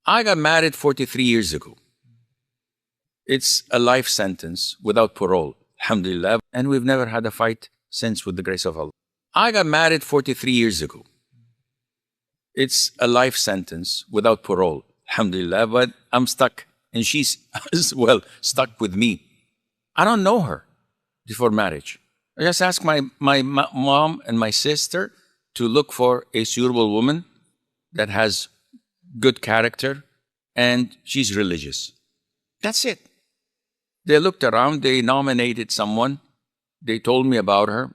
I got married 43 years ago. It's a life sentence without parole, alhamdulillah, and we've never had a fight since with the grace of Allah. I got married 43 years ago. It's a life sentence without parole, alhamdulillah, but I'm stuck, and she's as well stuck with me. I don't know her before marriage. I just asked my mom and my sister to look for a suitable woman that has good character and she's religious. That's it. They looked around, they nominated someone, they told me about her.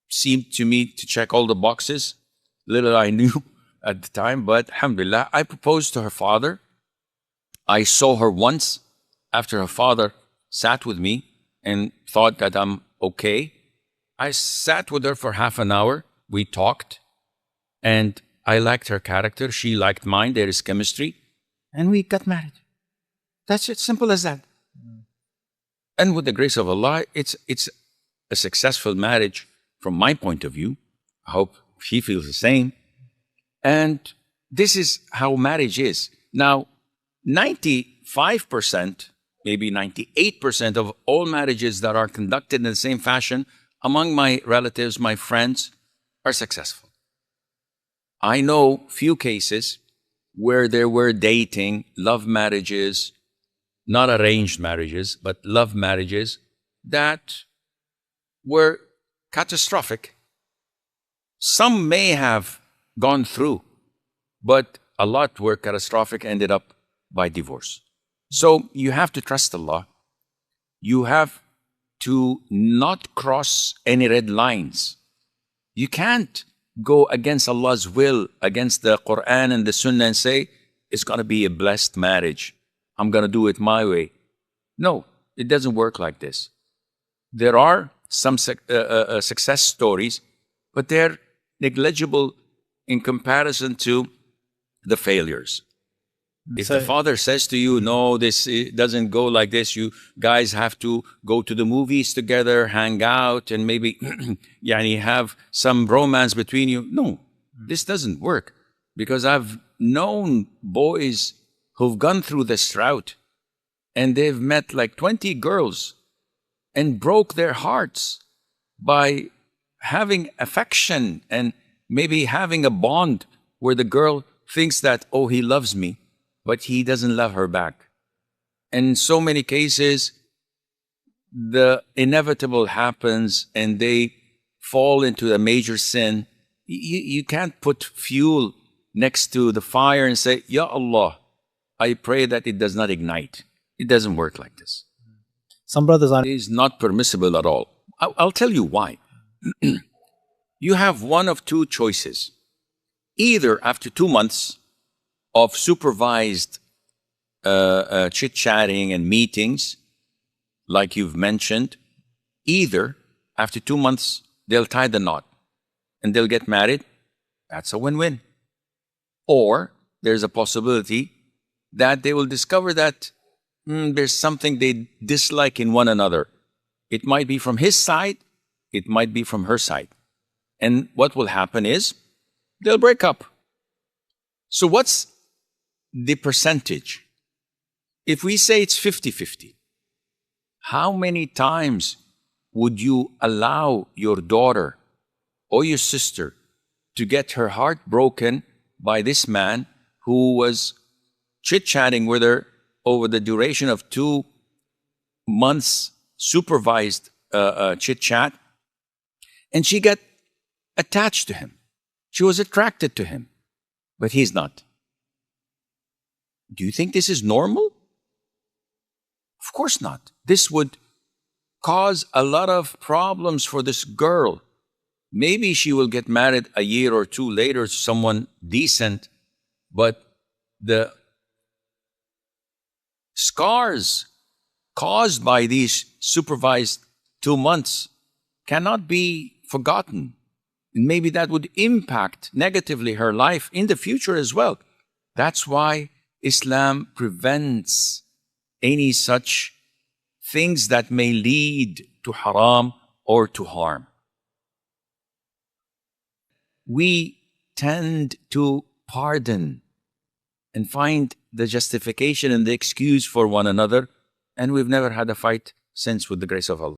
Seemed to me to check all the boxes. Little I knew at the time, but alhamdulillah, I proposed to her father. I saw her once after her father sat with me and thought that I'm okay. I sat with her for half an hour. We talked, and I liked her character. She liked mine. There is chemistry, and we got married. That's it, simple as that. And with the grace of Allah, it's a successful marriage from my point of view. I hope she feels the same. And this is how marriage is. Now, 95%, maybe 98% of all marriages that are conducted in the same fashion among my relatives, my friends, are successful. I know few cases where there were dating, love marriages, not arranged marriages, but love marriages that were catastrophic. Some may have gone through, but a lot were catastrophic, ended up by divorce. So you have to trust Allah. You have to not cross any red lines. You can't go against Allah's will, against the Quran and the Sunnah and say, it's going to be a blessed marriage. I'm going to do it my way. No, it doesn't work like this. There are some success stories, but they're negligible in comparison to the failures. If the father says to you, no, this doesn't go like this, you guys have to go to the movies together, hang out, and maybe have some romance between you. No, this doesn't work. Because I've known boys who've gone through this route and they've met like 20 girls and broke their hearts by having affection and maybe having a bond where the girl thinks that, oh, he loves me, but he doesn't love her back. And in so many cases, the inevitable happens and they fall into a major sin. You can't put fuel next to the fire and say, Ya Allah, I pray that it does not ignite. It doesn't work like this. Some brothers are... It is not permissible at all. I'll tell you why. You have one of two choices. Either after 2 months of supervised chit-chatting and meetings, like you've mentioned, either after 2 months they'll tie the knot and they'll get married. That's a win-win. Or there's a possibility that they will discover that there's something they dislike in one another. It might be from his side, it might be from her side. And what will happen is they'll break up. So what's the percentage? If we say it's 50-50, how many times would you allow your daughter or your sister to get her heart broken by this man who was chit-chatting with her over the duration of 2 months supervised chit-chat, and she got attached to him. She was attracted to him, but he's not. Do you think this is normal? Of course not. This would cause a lot of problems for this girl. Maybe she will get married a year or two later to someone decent, but the scars caused by these supervised 2 months cannot be forgotten. And maybe that would impact negatively her life in the future as well. That's why Islam prevents any such things that may lead to haram or to harm. We tend to pardon and find the justification and the excuse for one another. And we've never had a fight since, with the grace of Allah.